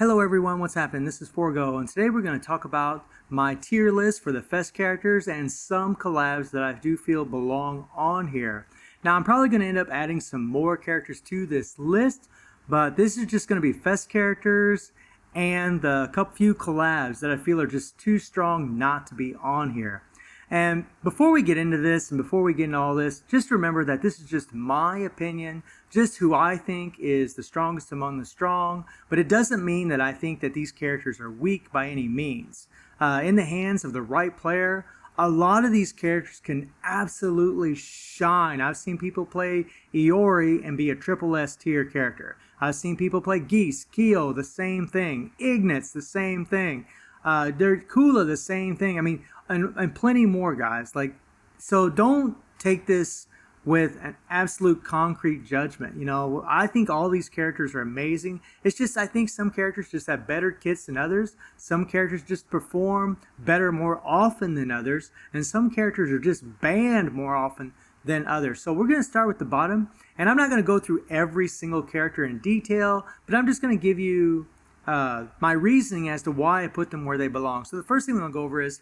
Hello everyone, what's happening? This is Forgo, and today we're going to talk about my tier list for the Fest characters and some collabs that I do feel belong on here. Now I'm probably going to end up adding some more characters to this list, but this is just going to be Fest characters and the few collabs that I feel are just too strong not to be on here. And before we get into this and before we get into all this, just remember that this is just my opinion, just who I think is the strongest among the strong, but it doesn't mean that I think that these characters are weak by any means. In the hands of the right player, a lot of these characters can absolutely shine. I've seen people play Iori and be a triple S tier character. I've seen people play Geese, Kyo, the same thing. Ignatz, the same thing. Kula, the same thing. I mean, and plenty more, guys. So don't take this with an absolute concrete judgment. You know, I think all these characters are amazing. It's just, I think some characters just have better kits than others. Some characters just perform better more often than others. And some characters are just banned more often than others. So we're going to start with the bottom. And I'm not going to go through every single character in detail, but I'm just going to give you my reasoning as to why I put them where they belong. So the first thing we're going to go over is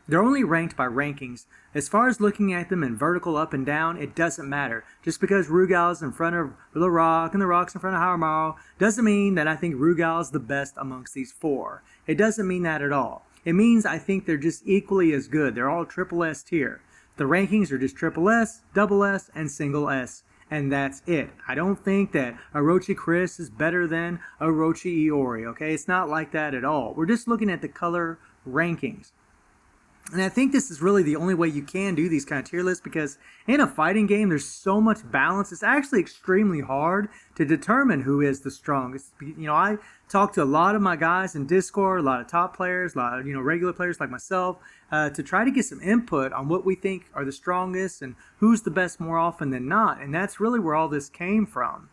they're only ranked by rankings. As far as looking at them in vertical up and down, it doesn't matter. Just because Rugal's in front of the Rock and the Rock's in front of Haramaru doesn't mean that I think Rugal's the best amongst these four. It doesn't mean that at all. It means I think they're just equally as good. They're all triple S tier. The rankings are just triple S, double S, and single S. And that's it. I don't think that Orochi Chris is better than Orochi Iori, okay? It's not like that at all. We're just looking at the color rankings. And I think this is really the only way you can do these kind of tier lists, because in a fighting game, there's so much balance. It's actually extremely hard to determine who is the strongest. You know, I talk to a lot of my guys in Discord, a lot of top players, a lot of, regular players like myself, to try to get some input on what we think are the strongest and who's the best more often than not. And that's really where all this came from.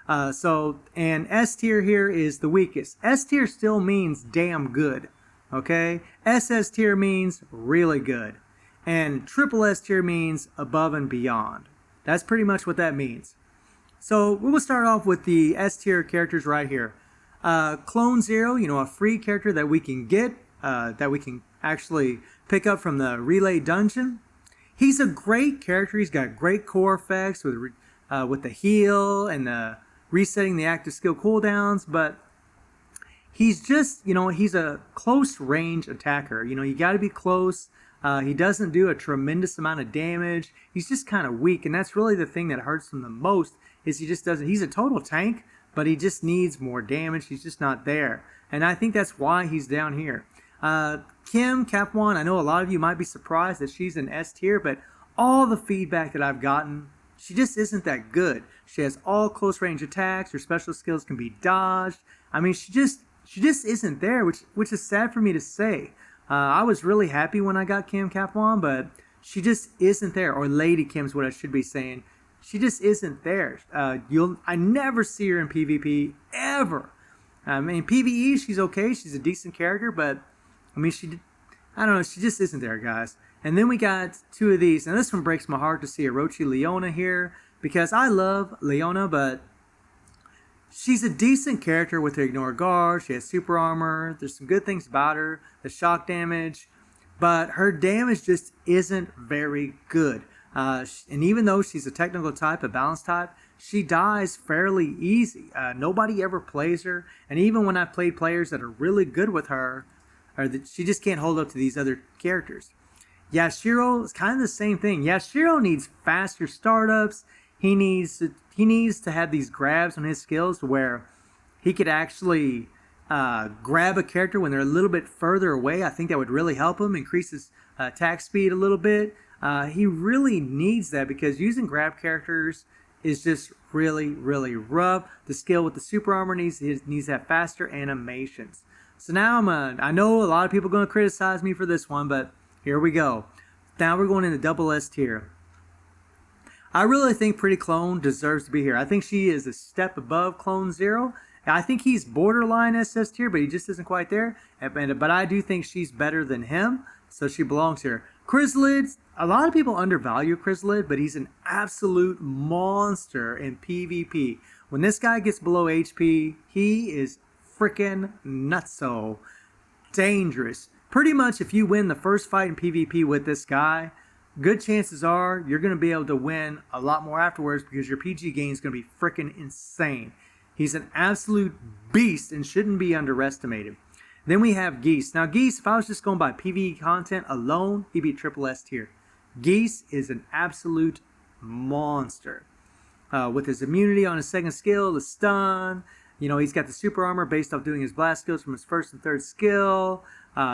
And S tier here is the weakest. S tier still means damn good. Okay, SS tier means really good, and triple S tier means above and beyond. That's pretty much what that means. So we will start off with the S tier characters right here. Clone Zero, a free character that we can get, that we can actually pick up from the Relay Dungeon. He's a great character. He's got great core effects with the heal and the resetting the active skill cooldowns, but he's just, he's a close range attacker. You got to be close. He doesn't do a tremendous amount of damage. He's just kind of weak, and that's really the thing that hurts him the most, is he just doesn't, he's a total tank, but he just needs more damage. He's just not there. And I think that's why he's down here. Kim Capwan, I know a lot of you might be surprised that she's in S tier, but all the feedback that I've gotten, she just isn't that good. She has all close range attacks. Her special skills can be dodged. I mean, she just isn't there, which is sad for me to say. I was really happy when I got Kim Capwan, but she just isn't there. Or Lady Kim's what I should be saying. She just isn't there. I never see her in PvP ever. I mean, PvE, she's okay. She's a decent character, but I mean, I don't know. She just isn't there, guys. And then we got two of these, and this one breaks my heart to see Orochi Leona here, because I love Leona, but she's a decent character with her Ignore Guard. She has super armor. There's some good things about her. The shock damage. But her damage just isn't very good. And even though she's a technical type, a balanced type, she dies fairly easy. Nobody ever plays her. And even when I've played players that are really good with her, she just can't hold up to these other characters. Yashiro is kind of the same thing. Yashiro needs faster startups. He needs to have these grabs on his skills to where he could actually grab a character when they're a little bit further away. I think that would really help him, increase his attack speed a little bit. He really needs that, because using grab characters is just really, really rough. The skill with the super armor needs to have faster animations. So now I know a lot of people are going to criticize me for this one, but here we go. Now we're going into double S tier. I really think Pretty Clone deserves to be here. I think she is a step above Clone Zero. I think he's borderline SS tier, but he just isn't quite there. But I do think she's better than him, so she belongs here. Chrysalid, a lot of people undervalue Chrysalid, but he's an absolute monster in PvP. When this guy gets below HP, he is freaking nutso. Dangerous. Pretty much if you win the first fight in PvP with this guy, good chances are you're going to be able to win a lot more afterwards because your PG gain is going to be freaking insane. He's an absolute beast and shouldn't be underestimated. Then we have Geese. Now Geese, if I was just going by PvE content alone, he'd be triple S tier. Geese is an absolute monster. With his immunity on his second skill, the stun, he's got the super armor based off doing his blast skills from his first and third skill.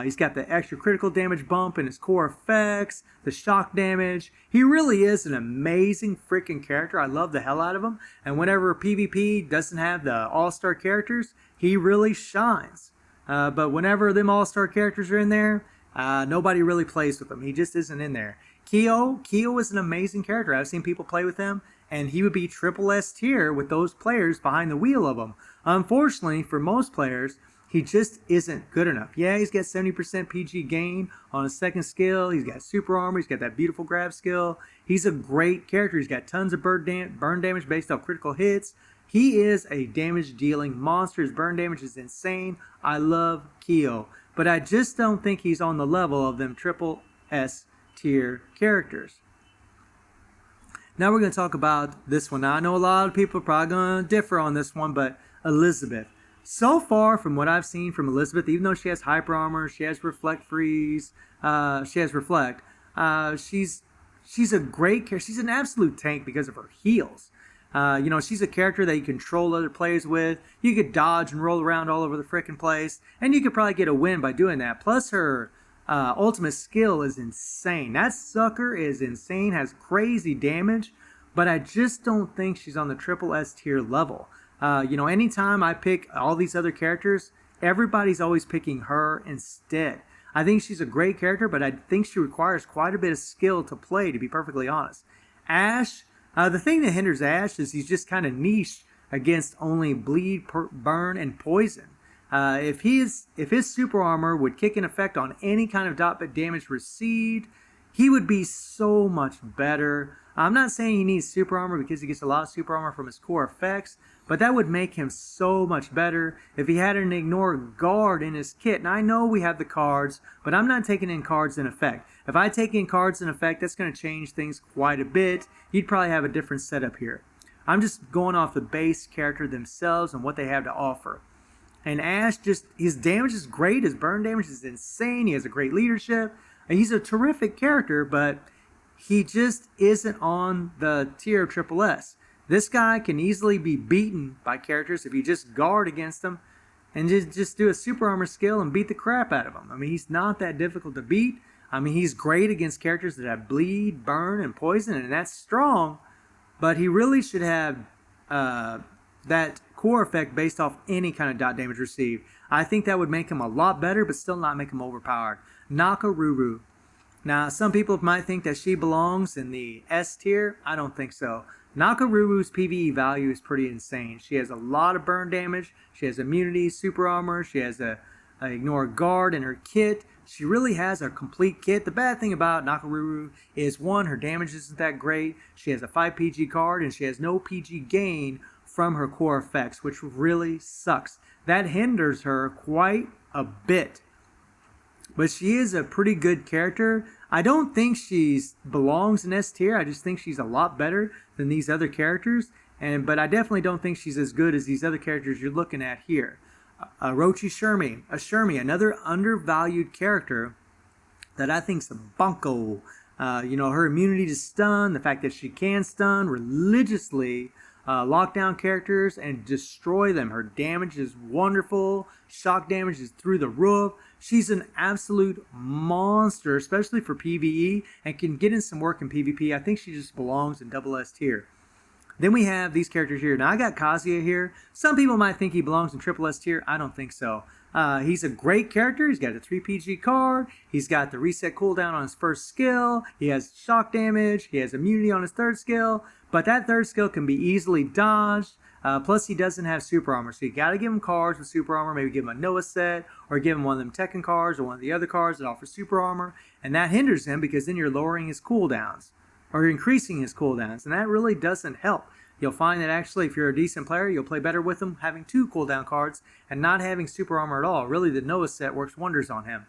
He's got the extra critical damage bump in his core effects, the shock damage. He really is an amazing freaking character. I love the hell out of him. And whenever PvP doesn't have the all-star characters, he really shines. But whenever them all-star characters are in there, nobody really plays with him. He just isn't in there. Keo is an amazing character. I've seen people play with him, and he would be triple S tier with those players behind the wheel of him. Unfortunately, for most players, he just isn't good enough. Yeah, he's got 70% PG gain on his second skill. He's got super armor. He's got that beautiful grab skill. He's a great character. He's got tons of burn damage based off critical hits. He is a damage-dealing monster. His burn damage is insane. I love Keo. But I just don't think he's on the level of them triple S tier characters. Now we're going to talk about this one. Now I know a lot of people are probably going to differ on this one, but Elizabeth. So far from what I've seen from Elizabeth, even though she has hyper armor, she has reflect freeze, she has reflect, she's a great character. She's an absolute tank because of her heals. She's a character that you control other players with. You could dodge and roll around all over the frickin' place, and you could probably get a win by doing that. Plus her ultimate skill is insane. That sucker is insane, has crazy damage, but I just don't think she's on the triple S tier level. Anytime I pick all these other characters, everybody's always picking her instead. I think she's a great character, but I think she requires quite a bit of skill to play, to be perfectly honest. Ashe, the thing that hinders Ashe is he's just kind of niche against only bleed, burn, and poison. If his super armor would kick in effect on any kind of dot damage received, he would be so much better. I'm not saying he needs super armor because he gets a lot of super armor from his core effects, but that would make him so much better if he had an ignore guard in his kit. Now I know we have the cards, but I'm not taking in cards in effect. If I take in cards in effect, that's going to change things quite a bit. You'd probably have a different setup here. I'm just going off the base character themselves and what they have to offer. And Ashe, his damage is great. His burn damage is insane. He has a great leadership. He's a terrific character, but he just isn't on the tier of triple S. This guy can easily be beaten by characters if you just guard against him and just do a super armor skill and beat the crap out of him. I mean, he's not that difficult to beat. I mean, he's great against characters that have bleed, burn, and poison, and that's strong. But he really should have that core effect based off any kind of dot damage received. I think that would make him a lot better, but still not make him overpowered. Nakoruru. Now, some people might think that she belongs in the S tier. I don't think so. Nakoruru's PvE value is pretty insane. She has a lot of burn damage. She has immunity, super armor. She has a ignore guard in her kit. She really has a complete kit. The bad thing about Nakoruru is, one, her damage isn't that great. She has a 5 PG card, and she has no PG gain from her core effects, which really sucks. That hinders her quite a bit. But she is a pretty good character. I don't think she belongs in S tier. I just think she's a lot better than these other characters. But I definitely don't think she's as good as these other characters you're looking at here. Orochi Shermie, another undervalued character that I think's a bunko. Her immunity to stun, the fact that she can stun religiously, lock down characters and destroy them. Her damage is wonderful. Shock damage is through the roof. She's an absolute monster, especially for PvE, and can get in some work in PvP. I think she just belongs in double S tier. Then we have these characters here. Now I got Kazuya here. Some people might think he belongs in triple S tier. I don't think so. He's a great character. He's got a 3 PG card. He's got the reset cooldown on his first skill. He has shock damage. He has immunity on his third skill. But that third skill can be easily dodged. Plus, he doesn't have super armor. So you got to give him cards with super armor. Maybe give him a Noah set, or give him one of them Tekken cards, or one of the other cards that offer super armor. And that hinders him because then you're lowering his cooldowns, or increasing his cooldowns. And that really doesn't help. You'll find that actually if you're a decent player, you'll play better with him having 2 cooldown cards and not having super armor at all. Really, the Noah set works wonders on him.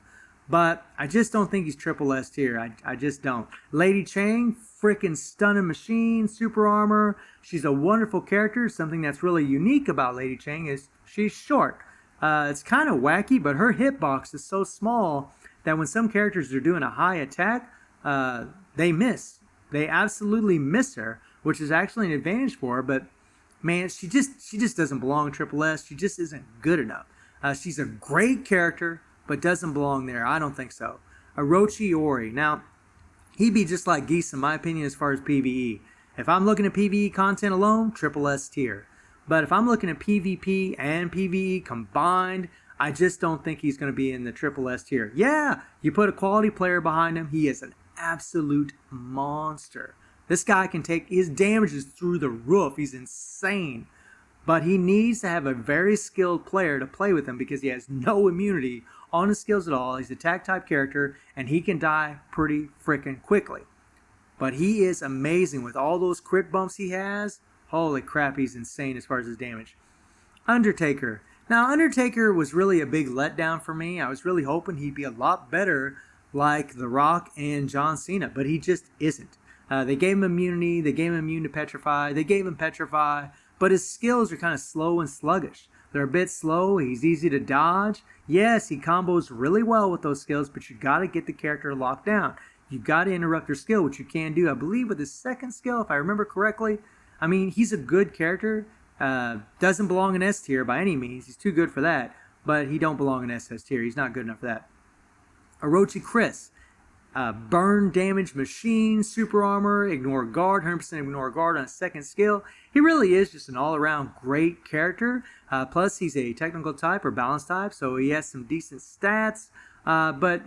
But I just don't think he's triple S tier. I just don't. Lady Chang, freaking stunning machine, super armor. She's a wonderful character. Something that's really unique about Lady Chang is she's short. It's kind of wacky, but her hitbox is so small that when some characters are doing a high attack, they miss. They absolutely miss her, which is actually an advantage for her. But man, she just doesn't belong in triple S. She just isn't good enough. She's a great character, but doesn't belong there. I don't think so. Orochiori. Now, he'd be just like Geese in my opinion as far as PvE. If I'm looking at PvE content alone, triple S tier. But if I'm looking at PvP and PvE combined, I just don't think he's going to be in the triple S tier. Yeah, you put a quality player behind him, he is an absolute monster. This guy can take his damages through the roof. He's insane. But he needs to have a very skilled player to play with him because he has no immunity on his skills at all. He's a attack type character and he can die pretty freaking quickly. But he is amazing with all those crit bumps he has. Holy crap, he's insane as far as his damage. Undertaker. Now, Undertaker was really a big letdown for me. I was really hoping he'd be a lot better like The Rock and John Cena, but he just isn't. They gave him immunity, they gave him immune to Petrify, they gave him Petrify, but his skills are kind of slow and sluggish. They're a bit slow, he's easy to dodge. Yes, he combos really well with those skills, but you got to get the character locked down. You got to interrupt their skill, which you can do, I believe, with his second skill, if I remember correctly. I mean, he's a good character. Doesn't belong in S tier by any means. He's too good for that, but he don't belong in SS tier. He's not good enough for that. Orochi Chris. Burn damage machine, super armor, ignore guard, 100% ignore guard on a second skill. He really is just an all-around great character. Plus, he's a technical type or balance type, so he has some decent stats. But,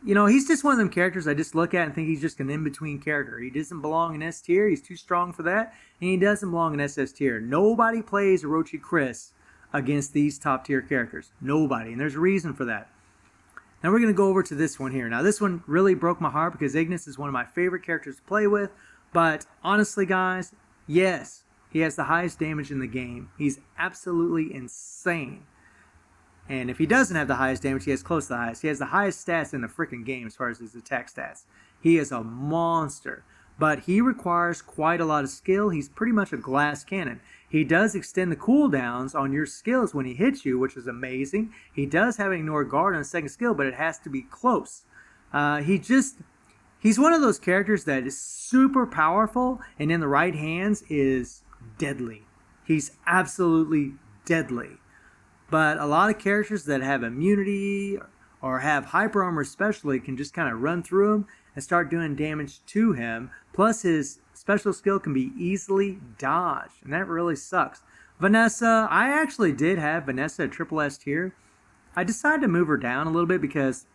you know, he's just one of them characters I just look at and think he's just an in-between character. He doesn't belong in S tier. He's too strong for that, and he doesn't belong in SS tier. Nobody plays Orochi Chris against these top-tier characters. Nobody, and there's a reason for that. Now we're going to go over to this one here. Now this one really broke my heart because Ignis is one of my favorite characters to play with. But honestly, guys, yes, he has the highest damage in the game. He's absolutely insane. And if he doesn't have the highest damage, he has close to the highest. He has the highest stats in the freaking game as far as his attack stats. He is a monster. But he requires quite a lot of skill. He's pretty much a glass cannon. He does extend the cooldowns on your skills when he hits you, which is amazing. He does have an ignore guard on a second skill, but it has to be close. He's one of those characters that is super powerful, and in the right hands is deadly. He's absolutely deadly. But a lot of characters that have immunity or have hyper armor especially can just kind of run through him and start doing damage to him. Plus his special skill can be easily dodged, and that really sucks. Vanessa, I actually did have Vanessa at triple S tier. I decided to move her down a little bit because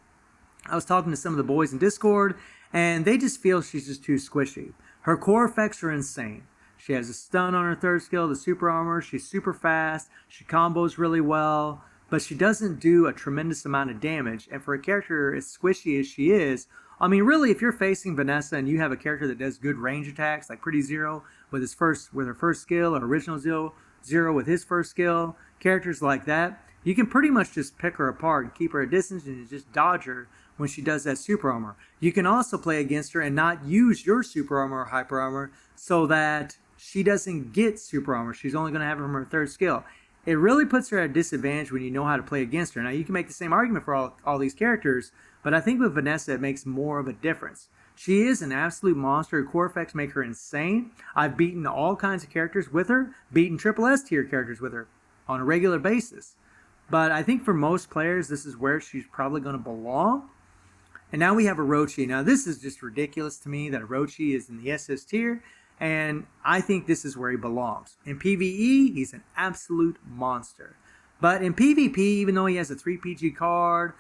I was talking to some of the boys in Discord, and they just feel she's just too squishy. Her core effects are insane. She has a stun on her third skill, the super armor. She's super fast. She combos really well, but she doesn't do a tremendous amount of damage. And for a character as squishy as she is, I mean, really, if you're facing Vanessa and you have a character that does good range attacks, like Pretty Zero with her first skill, or Original Zero with his first skill, characters like that, you can pretty much just pick her apart and keep her at distance and just dodge her when she does that super armor. You can also play against her and not use your super armor or hyper armor so that she doesn't get super armor. She's only going to have it from her third skill. It really puts her at a disadvantage when you know how to play against her. Now, you can make the same argument for all these characters, but I think with Vanessa, it makes more of a difference. She is an absolute monster. Her core effects make her insane. I've beaten all kinds of characters with her, beaten triple S tier characters with her on a regular basis. But I think for most players, this is where she's probably going to belong. And now we have Orochi. Now, this is just ridiculous to me that Orochi is in the SS tier, and I think this is where he belongs. In PvE, he's an absolute monster. But in PvP, even though he has a 3PG card,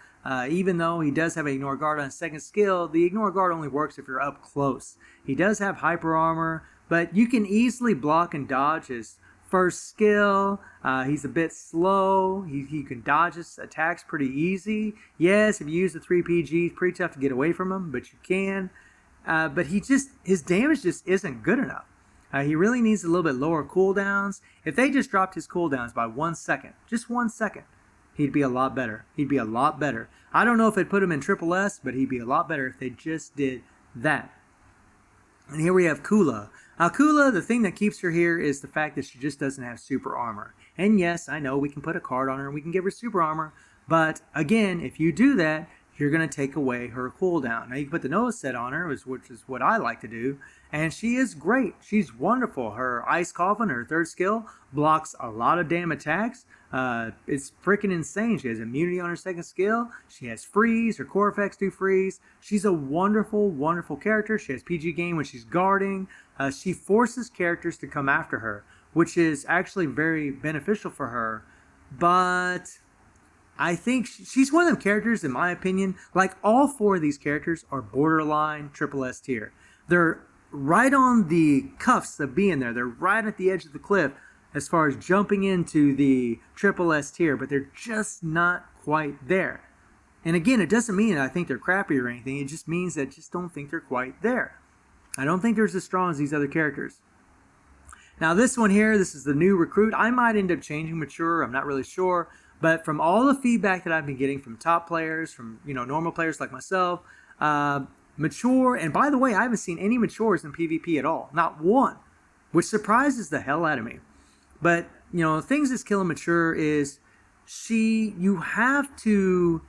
even though he does have an ignore guard on his second skill, the ignore guard only works if you're up close. He does have hyper armor, but you can easily block and dodge his first skill. He's a bit slow. He can dodge his attacks pretty easy. Yes, if you use the 3PG, it's pretty tough to get away from him, but you can. But his damage just isn't good enough. He really needs a little bit lower cooldowns. If they just dropped his cooldowns by 1 second, just 1 second, he'd be a lot better. He'd be a lot better. I don't know if it'd put him in Triple S, but he'd be a lot better if they just did that. And here we have Kula. Now Kula, the thing that keeps her here is the fact that she just doesn't have super armor. And yes, I know we can put a card on her and we can give her super armor, but again, if you do that, you're going to take away her cooldown. Now you can put the Noah set on her, which is what I like to do, and she is great. She's wonderful. Her Ice Coffin, her third skill, blocks a lot of damn attacks. It's freaking insane. She has immunity on her second skill. She has freeze. Her core effects do freeze. She's a wonderful, wonderful character. She has PG game when she's guarding. She forces characters to come after her, which is actually very beneficial for her. But I think she's one of them characters, in my opinion, like all four of these characters are borderline Triple S tier. They're right on the cuffs of being there. They're right at the edge of the cliff as far as jumping into the Triple S tier, but they're just not quite there. And again, it doesn't mean I think they're crappy or anything. It just means that I just don't think they're quite there. I don't think they're as strong as these other characters. Now this one here, this is the new recruit. I might end up changing Mature. I'm not really sure. But from all the feedback that I've been getting from top players, from normal players like myself, Mature, and by the way, I haven't seen any Matures in PvP at all. Not one. Which surprises the hell out of me. But, things that's killing Mature is you have to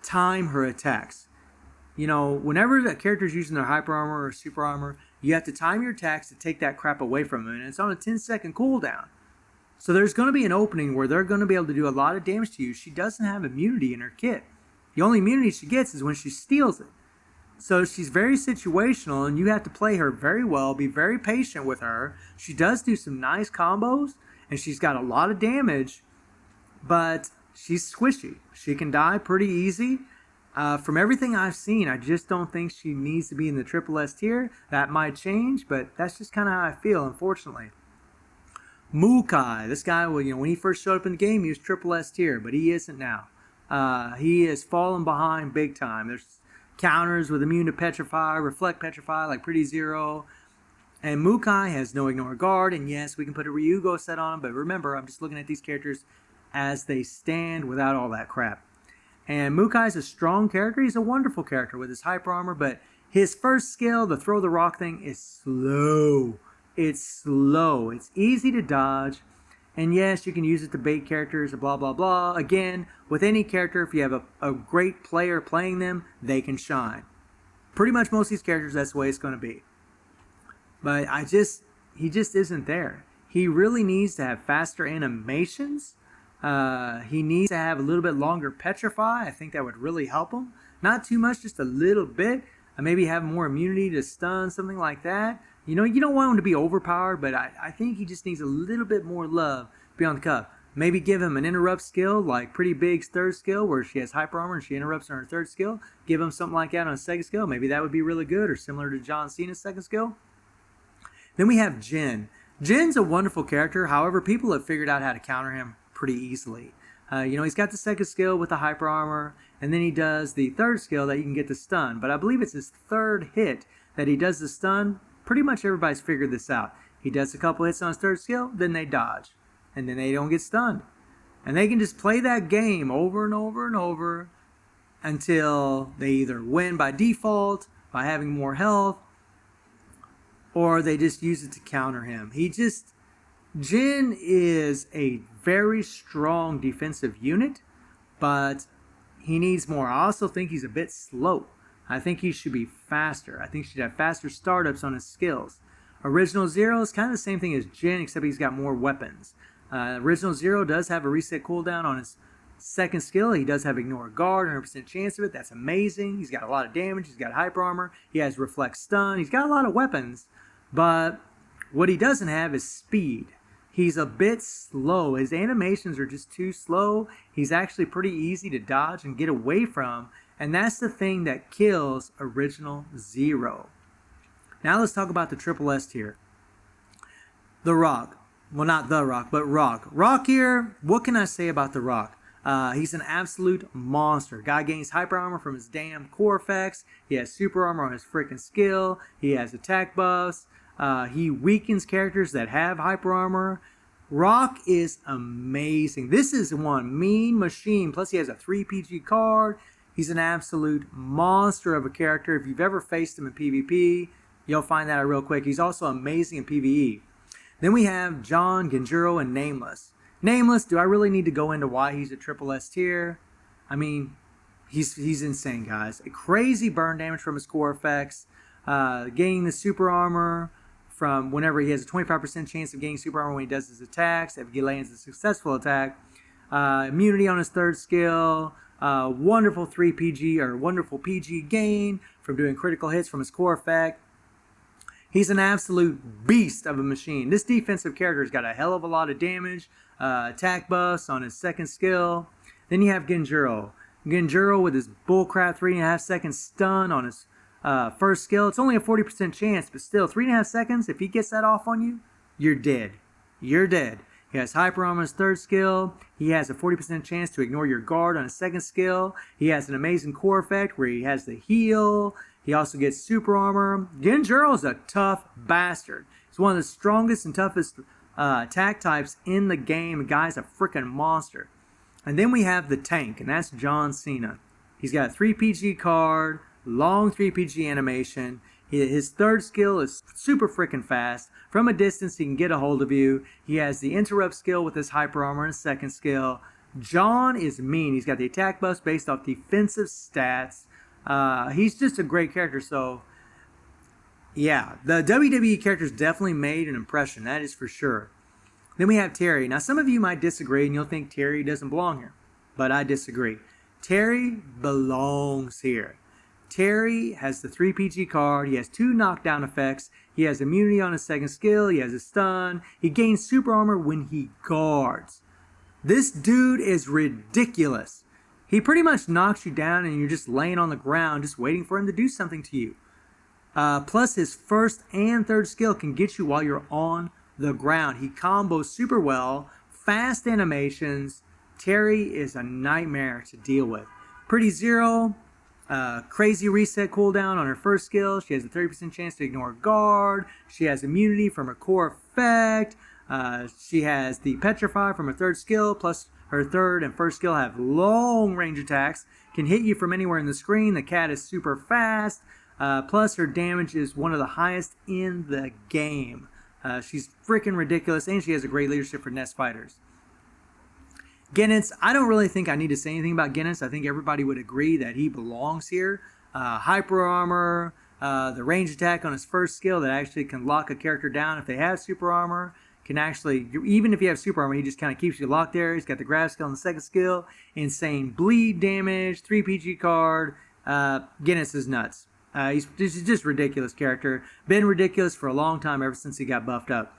time her attacks. Whenever the character's using their hyper armor or super armor, you have to time your attacks to take that crap away from them. And it's on a 10-second cooldown. So there's going to be an opening where they're going to be able to do a lot of damage to you. She doesn't have immunity in her kit. The only immunity she gets is when she steals it. So she's very situational, and you have to play her very well, be very patient with her. She does do some nice combos, and she's got a lot of damage, but she's squishy. She can die pretty easy. From everything I've seen, I just don't think she needs to be in the Triple S tier. That might change, but that's just kind of how I feel, unfortunately. Mukai, this guy, when he first showed up in the game, he was Triple S tier, but he isn't now. He has fallen behind big time. There's counters with immune to Petrify, Reflect Petrify, like Pretty Zero. And Mukai has no Ignore Guard, and yes, we can put a Ryugo set on him, but remember, I'm just looking at these characters as they stand without all that crap. And Mukai's a strong character. He's a wonderful character with his hyper armor, but his first skill, the throw the rock thing, is slow. It's slow. It's easy to dodge. And yes, you can use it to bait characters, blah, blah, blah. Again, with any character, if you have a great player playing them, they can shine. Pretty much most of these characters, that's the way it's going to be. But he just isn't there. He really needs to have faster animations. He needs to have a little bit longer Petrify. I think that would really help him. Not too much, just a little bit. Maybe have more immunity to stun, something like that. You don't want him to be overpowered, but I think he just needs a little bit more love beyond the cup. Maybe give him an interrupt skill, like Pretty Big's third skill, where she has hyper armor and she interrupts on her third skill. Give him something like that on his second skill. Maybe that would be really good, or similar to John Cena's second skill. Then we have Jin. Jin's a wonderful character. However, people have figured out how to counter him pretty easily. He's got the second skill with the hyper armor, and then he does the third skill that you can get the stun. But I believe it's his third hit that he does the stun. Pretty much everybody's figured this out. He does a couple hits on his third skill, then they dodge. And then they don't get stunned. And they can just play that game over and over and over until they either win by default, by having more health, or they just use it to counter him. Jin is a very strong defensive unit, but he needs more. I also think he's a bit slow. I think he should be faster. I think he should have faster startups on his skills. Original Zero is kind of the same thing as Jin, except he's got more weapons. Original Zero does have a reset cooldown on his second skill. He does have Ignore Guard, 100% chance of it. That's amazing. He's got a lot of damage. He's got hyper armor. He has Reflect Stun. He's got a lot of weapons. But what he doesn't have is speed. He's a bit slow. His animations are just too slow. He's actually pretty easy to dodge and get away from. And that's the thing that kills Original Zero. Now let's talk about the Triple S tier. The Rock. Well, not The Rock, but Rock. Rock here, what can I say about The Rock? He's an absolute monster. Guy gains hyper armor from his damn core effects. He has super armor on his freaking skill. He has attack buffs. He weakens characters that have hyper armor. Rock is amazing. This is one mean machine. Plus he has a 3 PG card. He's an absolute monster of a character. If you've ever faced him in PvP, you'll find that out real quick. He's also amazing in PvE. Then we have John, Genjuro, and Nameless. Nameless, do I really need to go into why he's a triple S tier? I mean, he's insane, guys. A crazy burn damage from his core effects. Gaining the super armor from whenever he has a 25% chance of gaining super armor when he does his attacks. If he lands a successful attack. Immunity on his 3rd skill. Wonderful 3 PG or wonderful PG gain from doing critical hits from his core effect. He's an absolute beast of a machine. This defensive character has got a hell of a lot of damage, attack buffs on his 2nd skill. Then you have Genjuro. Genjuro with his bullcrap 3.5 second stun on his 1st skill. It's only a 40% chance, but still 3.5 seconds, if he gets that off on you, you're dead. You're dead. He has hyper armor on his 3rd skill. He has a 40% chance to ignore your guard on his 2nd skill. He has an amazing core effect where he has the heal. He also gets super armor. Genjuro is a tough bastard. He's one of the strongest and toughest attack types in the game. The guy's a freaking monster. And then we have the tank, and that's John Cena. He's got a 3 PG card, long 3 PG animation. His 3rd skill is super freaking fast. From a distance, he can get a hold of you. He has the interrupt skill with his hyper armor and 2nd skill. John is mean. He's got the attack buffs based off defensive stats. He's just a great character. So, yeah, the WWE characters definitely made an impression. That is for sure. Then we have Terry. Now, some of you might disagree, and you'll think Terry doesn't belong here. But I disagree. Terry belongs here. Terry has the 3 PG card. He has 2 knockdown effects. He has immunity on his 2nd skill. He has a stun. He gains super armor when he guards. This dude is ridiculous. He pretty much knocks you down and you're just laying on the ground just waiting for him to do something to you. Plus his 1st and 3rd skill can get you while you're on the ground. He combos super well. Fast animations. Terry is a nightmare to deal with. Pretty Zero. Crazy reset cooldown on her 1st skill. She has a 30% chance to ignore guard. She has immunity from her core effect. She has the Petrify from her 3rd skill, plus her 3rd and 1st skill have long range attacks. Can hit you from anywhere in the screen. The cat is super fast. Plus her damage is one of the highest in the game. She's freaking ridiculous, and she has a great leadership for Nest fighters. Genis, I don't really think I need to say anything about Genis. I think everybody would agree that he belongs here. Hyper armor, the range attack on his 1st skill that actually can lock a character down if they have super armor. Can actually, even if you have super armor, he just kind of keeps you locked there. He's got the grab skill on the 2nd skill. Insane bleed damage, 3 PG card. Genis is nuts. He's just a ridiculous character. Been ridiculous for a long time, ever since he got buffed up.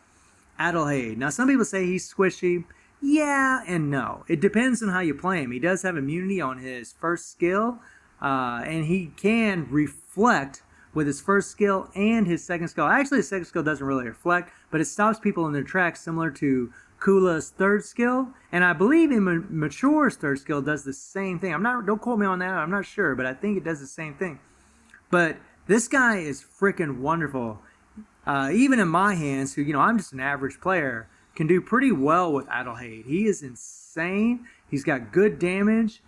Adelheid. Now, some people say he's squishy. Yeah and no. It depends on how you play him. He does have immunity on his 1st skill, and he can reflect with his 1st skill and his 2nd skill. Actually, his 2nd skill doesn't really reflect, but it stops people in their tracks, similar to Kula's 3rd skill. And I believe in Mature's 3rd skill does the same thing. Don't quote me on that. I'm not sure, but I think it does the same thing. But this guy is freaking wonderful. Even in my hands, who, I'm just an average player, can do pretty well with Adelheid. He is insane. He's got good damage.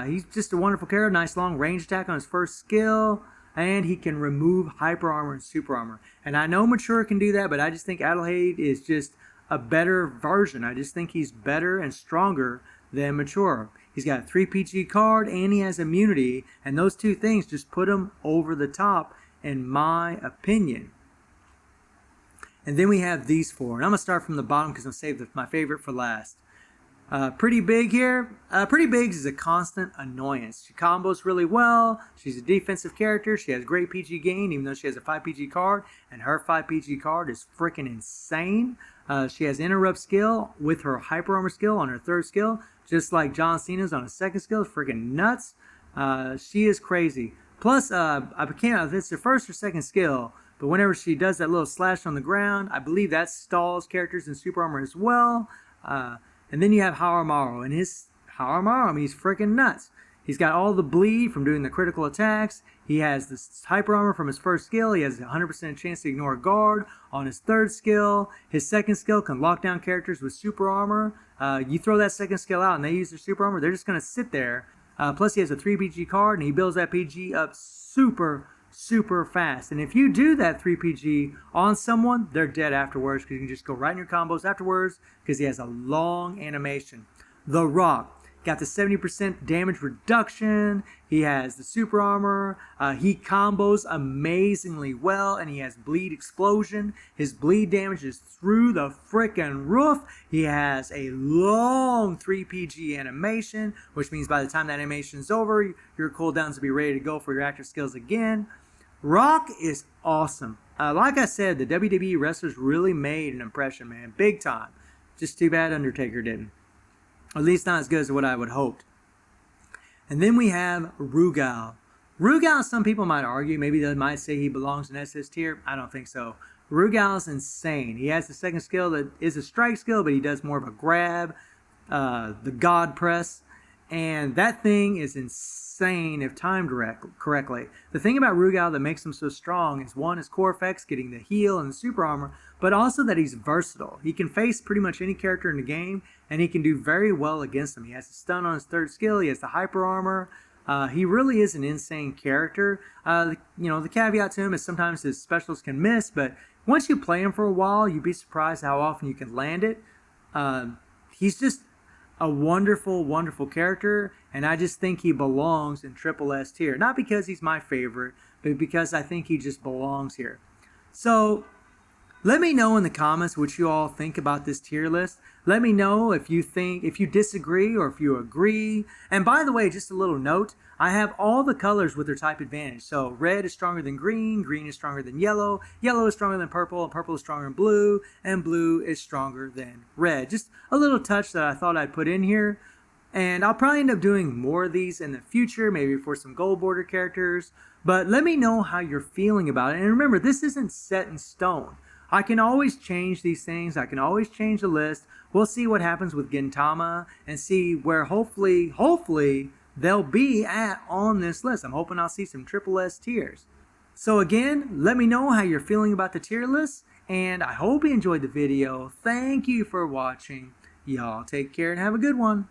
He's just a wonderful character. Nice long range attack on his 1st skill. And he can remove hyper armor and super armor. And I know Mature can do that, but I just think Adelheid is just a better version. I just think he's better and stronger than Mature. He's got a 3 PG card and he has immunity. And those 2 things just put him over the top, in my opinion. And then we have these 4. And I'm going to start from the bottom because I'm saved my favorite for last. Pretty Big here. Pretty Big is a constant annoyance. She combos really well. She's a defensive character. She has great PG gain, even though she has a 5 PG card. And her 5 PG card is freaking insane. She has interrupt skill with her hyper armor skill on her 3rd skill. Just like John Cena's on his 2nd skill. It's freaking nuts. She is crazy. Plus, I can't know if it's her 1st or 2nd skill. But whenever she does that little slash on the ground, I believe that stalls characters in super armor as well. And then you have Haohmaru. And his Haohmaru, he's freaking nuts. He's got all the bleed from doing the critical attacks. He has this hyper armor from his first skill. He has a 100% chance to ignore a guard on his third skill. His second skill can lock down characters with super armor. You throw that second skill out and they use their super armor, they're just going to sit there. Plus he has a 3 PG card and he builds that PG up super fast. And if you do that 3 PG on someone, they're dead afterwards because you can just go right in your combos afterwards because he has a long animation. The Rock got the 70% damage reduction. He has the super armor. He combos amazingly well, and he has bleed explosion. His bleed damage is through the frickin' roof. He has a long 3 PG animation, which means by the time that animation is over, your cooldowns will be ready to go for your active skills again. Rock is awesome. Like I said, the WWE wrestlers really made an impression, man. Big time. Just too bad Undertaker didn't. At least not as good as what I would hoped. And then we have Rugal. Rugal, some people might argue, maybe they might say he belongs in SS tier. I don't think so. Rugal is insane. He has the second skill that is a strike skill, but he does more of a grab, the God Press. And that thing is insane if timed correctly. The thing about Rugal that makes him so strong is one, his core effects, getting the heal and the super armor, but also that he's versatile. He can face pretty much any character in the game, and he can do very well against them. He has a stun on his third skill. He has the hyper armor. He really is an insane character. The caveat to him is sometimes his specials can miss, but once you play him for a while, you'd be surprised how often you can land it. He's just a wonderful character, and I just think he belongs in Triple S tier. Not because he's my favorite, but because I think he just belongs here. So let me know in the comments what you all think about this tier list. Let me know if you disagree or if you agree. And by the way, just a little note, I have all the colors with their type advantage. So red is stronger than green is stronger than yellow is stronger than purple, and purple is stronger than blue, and blue is stronger than red. Just a little touch that I thought I'd put in here. And I'll probably end up doing more of these in the future, maybe for some gold border characters. But let me know how you're feeling about it. And remember, this isn't set in stone. I can always change these things. I can always change the list. We'll see what happens with Gintama and see where hopefully they'll be at on this list. I'm hoping I'll see some Triple S tiers. So again, let me know how you're feeling about the tier list, and I hope you enjoyed the video. Thank you for watching. Y'all take care and have a good one.